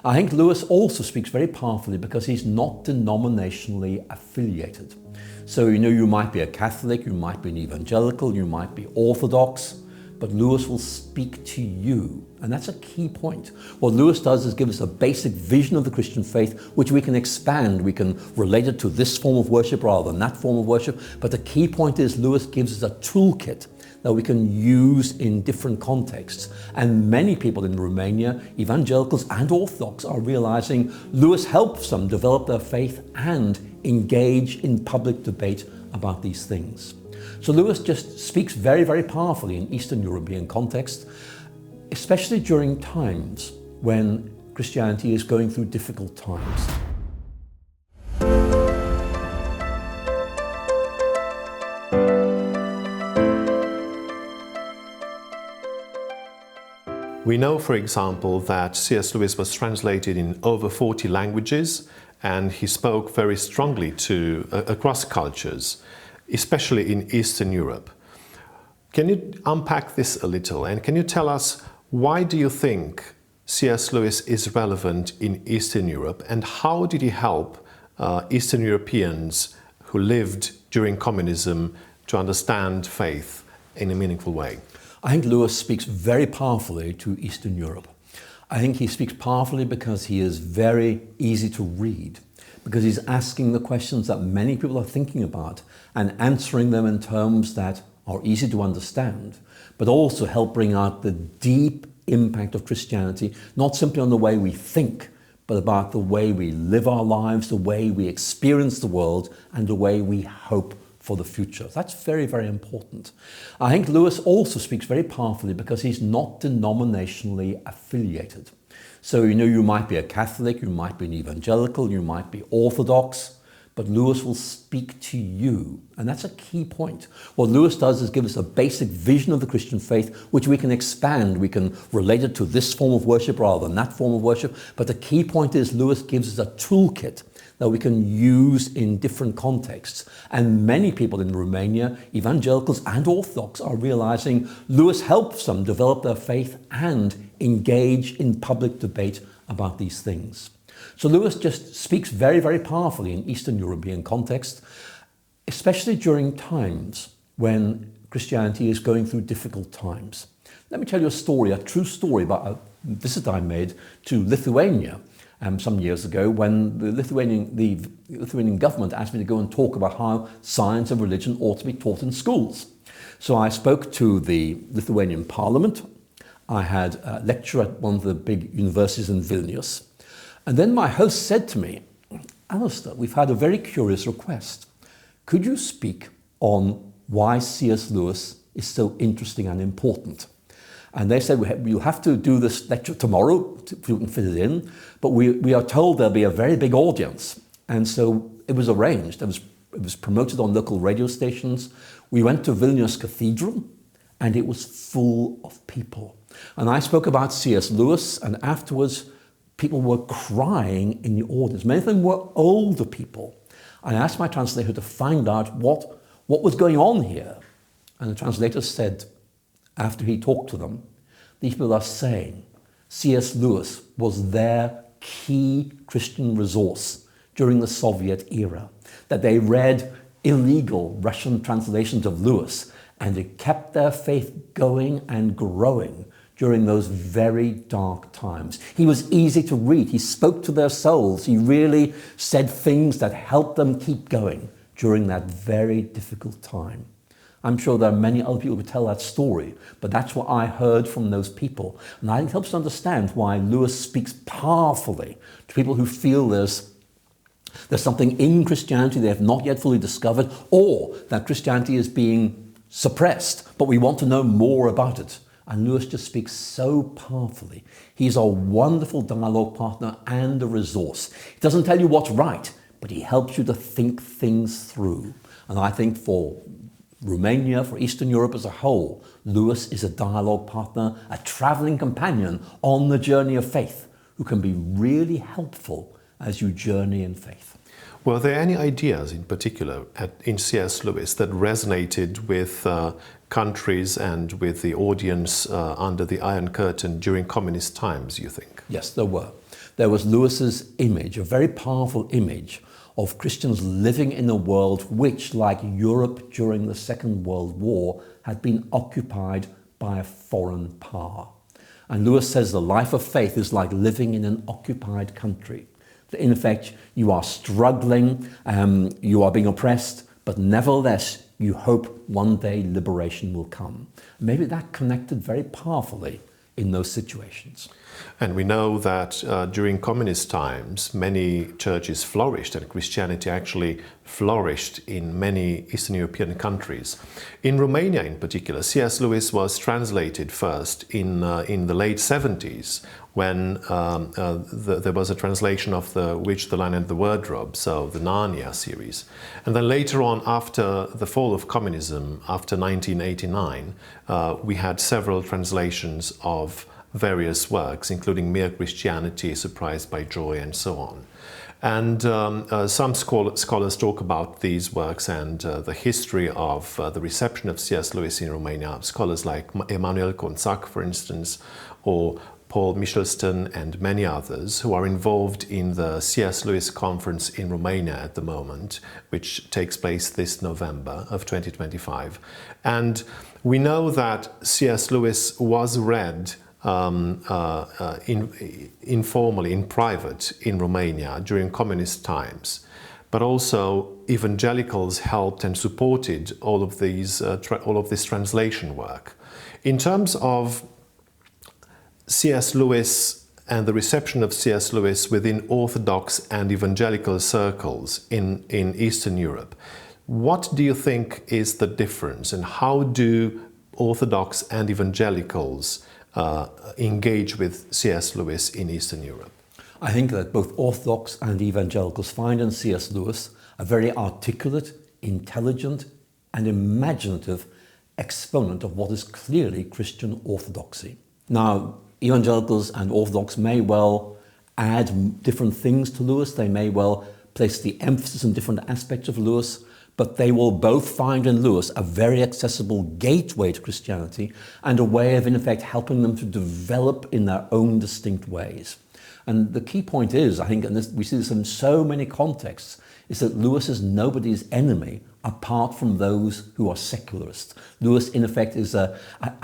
I think Lewis also speaks very powerfully because he's not denominationally affiliated. So, you might be a Catholic, you might be an evangelical, you might be Orthodox, but Lewis will speak to you. And that's a key point. What Lewis does is give us a basic vision of the Christian faith, which we can expand. We can relate it to this form of worship rather than that form of worship. But the key point is Lewis gives us a toolkit that we can use in different contexts. And many people in Romania, evangelicals and Orthodox, are realizing Lewis helps them develop their faith and engage in public debate about these things. So Lewis just speaks very, very powerfully in Eastern European context, especially during times when Christianity is going through difficult times. We know, for example, that C.S. Lewis was translated in over 40 languages, and he spoke very strongly across cultures, especially in Eastern Europe. Can you unpack this a little, and can you tell us why do you think C.S. Lewis is relevant in Eastern Europe, and how did he help Eastern Europeans who lived during communism to understand faith in a meaningful way? I think Lewis speaks very powerfully to Eastern Europe. I think he speaks powerfully because he is very easy to read, because he's asking the questions that many people are thinking about and answering them in terms that are easy to understand, but also help bring out the deep impact of Christianity, not simply on the way we think, but about the way we live our lives, the way we experience the world, and the way we hope for the future. That's very, very important. I think Lewis also speaks very powerfully because he's not denominationally affiliated. So, you might be a Catholic, you might be an evangelical, you might be Orthodox, but Lewis will speak to you. And that's a key point. What Lewis does is give us a basic vision of the Christian faith, which we can expand. We can relate it to this form of worship rather than that form of worship. But the key point is Lewis gives us a toolkit that we can use in different contexts. And many people in Romania, evangelicals and Orthodox, are realizing Lewis helps them develop their faith and engage in public debate about these things. So Lewis just speaks very, very powerfully in Eastern European context, especially during times when Christianity is going through difficult times. Let me tell you a story, a true story about a visit I made to Lithuania some years ago when the Lithuanian government asked me to go and talk about how science and religion ought to be taught in schools. So I spoke to the Lithuanian parliament. I had a lecture at one of the big universities in Vilnius. And then my host said to me, Alister, we've had a very curious request. Could you speak on why C.S. Lewis is so interesting and important? And they said, you'll have to do this lecture tomorrow if you can fit it in, but we are told there'll be a very big audience. And so it was arranged. It was promoted on local radio stations. We went to Vilnius Cathedral, and it was full of people. And I spoke about C.S. Lewis, and afterwards, people were crying in the audience. Many of them were older people. I asked my translator to find out what was going on here. And the translator said, after he talked to them, these people are saying C.S. Lewis was their key Christian resource during the Soviet era, that they read illegal Russian translations of Lewis, and it kept their faith going and growing during those very dark times. He was easy to read. He spoke to their souls. He really said things that helped them keep going during that very difficult time. I'm sure there are many other people who tell that story, but that's what I heard from those people. And I think it helps to understand why Lewis speaks powerfully to people who feel there's something in Christianity they have not yet fully discovered, or that Christianity is being suppressed, but we want to know more about it. And Lewis just speaks so powerfully. He's a wonderful dialogue partner and a resource. He doesn't tell you what's right, but he helps you to think things through. And I think for Romania, for Eastern Europe as a whole, Lewis is a dialogue partner, a traveling companion on the journey of faith, who can be really helpful as you journey in faith. Were there any ideas in particular in C.S. Lewis that resonated with countries and with the audience under the Iron Curtain during communist times, you think? Yes, there were. there was Lewis's image, a very powerful image of Christians living in a world which, like Europe during the Second World War, had been occupied by a foreign power. And Lewis says the life of faith is like living in an occupied country. In effect, you are struggling, you are being oppressed, but nevertheless, you hope one day liberation will come. Maybe that connected very powerfully in those situations. And we know that during communist times, many churches flourished, and Christianity actually flourished in many Eastern European countries. In Romania in particular, C.S. Lewis was translated first in the late 70s, when there was a translation of The Witch, the Lion and the Wardrobe, so the Narnia series. And then later on, after the fall of communism, after 1989, we had several translations of various works, including Mere Christianity, Surprised by Joy, and so on. And some scholars talk about these works and the history of the reception of C.S. Lewis in Romania. Scholars like Emanuel Conțac, for instance, or Paul Michelston and many others who are involved in the C.S. Lewis conference in Romania at the moment, which takes place this November of 2025. And we know that C.S. Lewis was read informally, in private, in Romania during communist times. But also evangelicals helped and supported all of this translation work. In terms of C.S. Lewis and the reception of C.S. Lewis within Orthodox and evangelical circles in Eastern Europe, what do you think is the difference, and how do Orthodox and evangelicals engage with C.S. Lewis in Eastern Europe? I think that both Orthodox and evangelicals find in C.S. Lewis a very articulate, intelligent and imaginative exponent of what is clearly Christian orthodoxy. Now, evangelicals and Orthodox may well add different things to Lewis, they may well place the emphasis on different aspects of Lewis, but they will both find in Lewis a very accessible gateway to Christianity and a way of, in effect, helping them to develop in their own distinct ways. And the key point is, I think, and we see this in so many contexts, is that Lewis is nobody's enemy apart from those who are secularists. Lewis, in effect, is a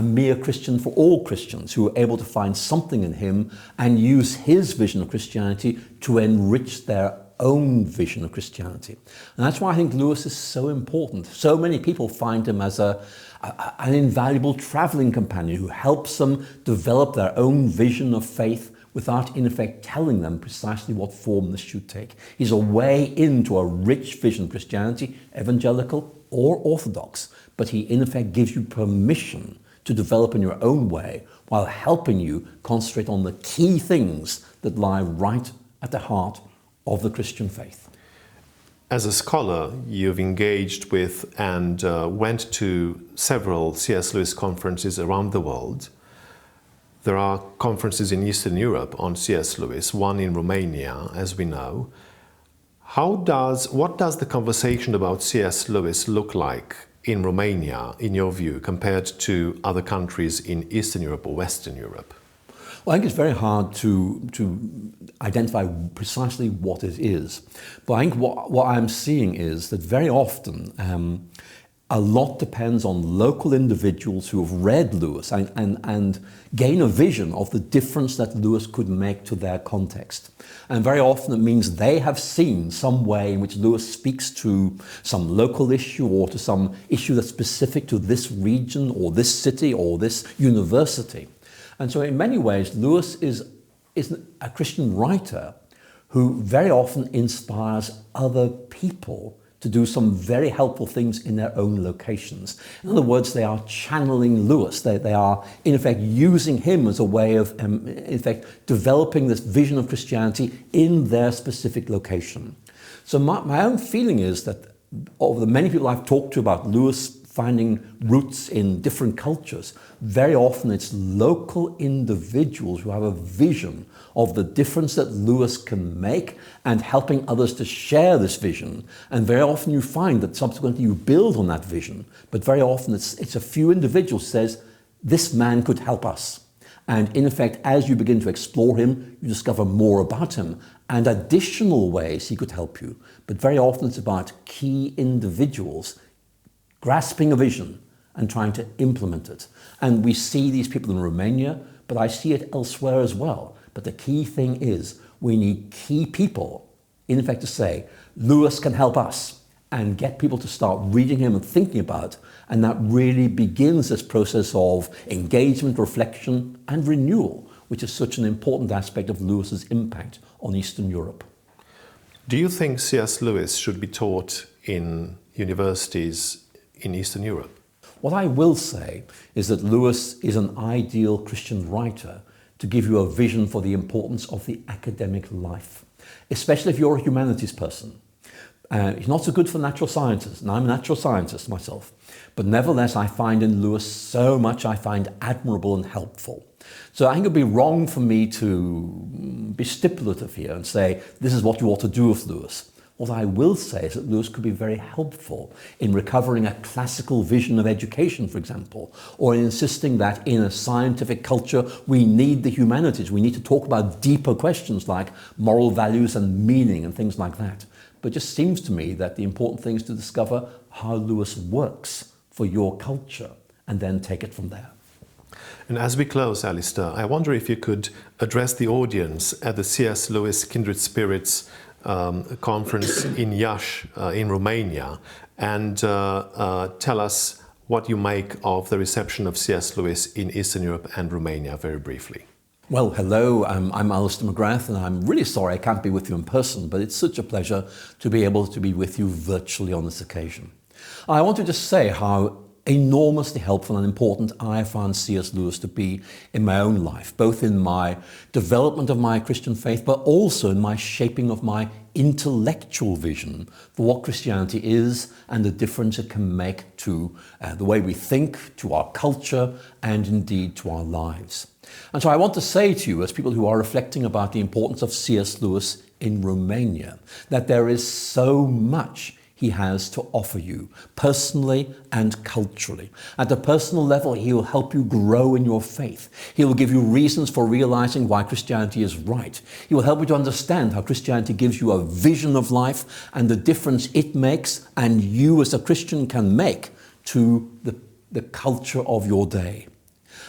mere Christian for all Christians who are able to find something in him and use his vision of Christianity to enrich their own vision of Christianity. And that's why I think Lewis is so important. So many people find him as an invaluable traveling companion who helps them develop their own vision of faith without, in effect, telling them precisely what form this should take. He's a way into a rich vision of Christianity, evangelical or Orthodox, but he, in effect, gives you permission to develop in your own way while helping you concentrate on the key things that lie right at the heart of the Christian faith. As a scholar, you've engaged with and went to several C.S. Lewis conferences around the world. There are conferences in Eastern Europe on C.S. Lewis, one in Romania, as we know. What does the conversation about C.S. Lewis look like in Romania, in your view, compared to other countries in Eastern Europe or Western Europe? Well, I think it's very hard to identify precisely what it is. But I think what I'm seeing is that very often a lot depends on local individuals who have read Lewis and gain a vision of the difference that Lewis could make to their context. And very often it means they have seen some way in which Lewis speaks to some local issue or to some issue that's specific to this region or this city or this university. And so in many ways, Lewis is a Christian writer who very often inspires other people to do some very helpful things in their own locations. In other words, they are channeling Lewis. They are, in effect, using him as a way of, in effect, developing this vision of Christianity in their specific location. So my own feeling is that of the many people I've talked to about Lewis finding roots in different cultures, very often it's local individuals who have a vision of the difference that Lewis can make and helping others to share this vision. And very often you find that subsequently you build on that vision, but very often it's a few individuals who says, this man could help us. And in effect, as you begin to explore him, you discover more about him and additional ways he could help you. But very often it's about key individuals grasping a vision and trying to implement it. And we see these people in Romania, but I see it elsewhere as well. But the key thing is we need key people, in effect, to say, Lewis can help us, and get people to start reading him and thinking about it. And that really begins this process of engagement, reflection, and renewal, which is such an important aspect of Lewis's impact on Eastern Europe. Do you think C.S. Lewis should be taught in universities in Eastern Europe? What I will say is that Lewis is an ideal Christian writer to give you a vision for the importance of the academic life, especially if you're a humanities person. He's not so good for natural sciences, and I'm a natural scientist myself, but nevertheless I find in Lewis so much I find admirable and helpful. So I think it would be wrong for me to be stipulative here and say this is what you ought to do with Lewis. What I will say is that Lewis could be very helpful in recovering a classical vision of education, for example, or in insisting that in a scientific culture we need the humanities. We need to talk about deeper questions like moral values and meaning and things like that. But it just seems to me that the important thing is to discover how Lewis works for your culture and then take it from there. And as we close, Alister, I wonder if you could address the audience at the C.S. Lewis Kindred Spirits conference in Iași, in Romania, and tell us what you make of the reception of C.S. Lewis in Eastern Europe and Romania, very briefly. Well, hello, I'm Alister McGrath, and I'm really sorry I can't be with you in person, but it's such a pleasure to be able to be with you virtually on this occasion. I want to just say how enormously helpful and important I found C.S. Lewis to be in my own life, both in my development of my Christian faith, but also in my shaping of my intellectual vision for what Christianity is and the difference it can make to the way we think, to our culture, and indeed to our lives. And so I want to say to you, as people who are reflecting about the importance of C.S. Lewis in Romania, that there is so much he has to offer you, personally and culturally. At the personal level, he will help you grow in your faith. He will give you reasons for realizing why Christianity is right. He will help you to understand how Christianity gives you a vision of life and the difference it makes and you as a Christian can make to the culture of your day.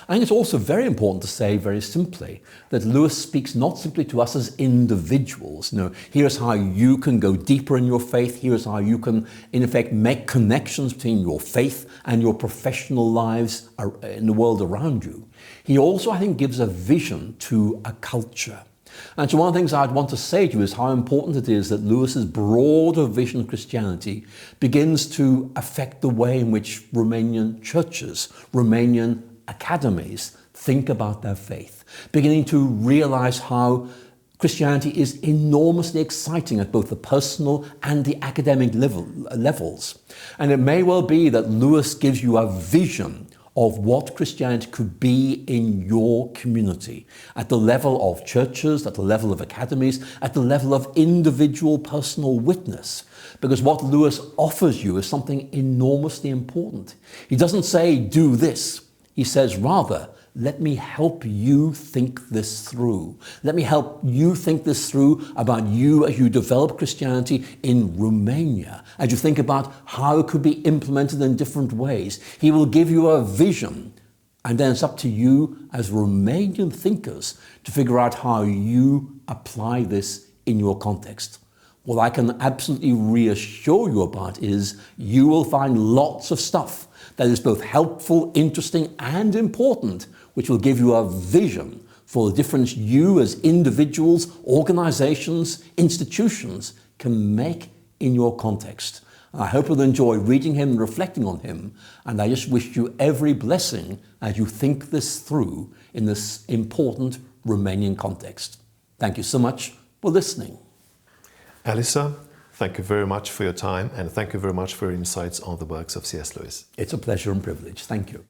I think it's also very important to say very simply that Lewis speaks not simply to us as individuals. Here's how you can go deeper in your faith. Here's how you can, in effect, make connections between your faith and your professional lives in the world around you. He also, I think, gives a vision to a culture. And so one of the things I'd want to say to you is how important it is that Lewis's broader vision of Christianity begins to affect the way in which Romanian churches, Romanian academies think about their faith, beginning to realize how Christianity is enormously exciting at both the personal and the academic levels. And it may well be that Lewis gives you a vision of what Christianity could be in your community, at the level of churches, at the level of academies, at the level of individual personal witness. Because what Lewis offers you is something enormously important. He doesn't say, do this. He says, rather, let me help you think this through. Let me help you think this through about you as you develop Christianity in Romania, as you think about how it could be implemented in different ways. He will give you a vision, and then it's up to you as Romanian thinkers to figure out how you apply this in your context. What I can absolutely reassure you about is you will find lots of stuff that is both helpful, interesting, and important, which will give you a vision for the difference you as individuals, organizations, institutions can make in your context. I hope you'll enjoy reading him and reflecting on him, and I just wish you every blessing as you think this through in this important Romanian context. Thank you so much for listening. Alister, thank you very much for your time, and thank you very much for your insights on the works of C.S. Lewis. It's a pleasure and privilege. Thank you.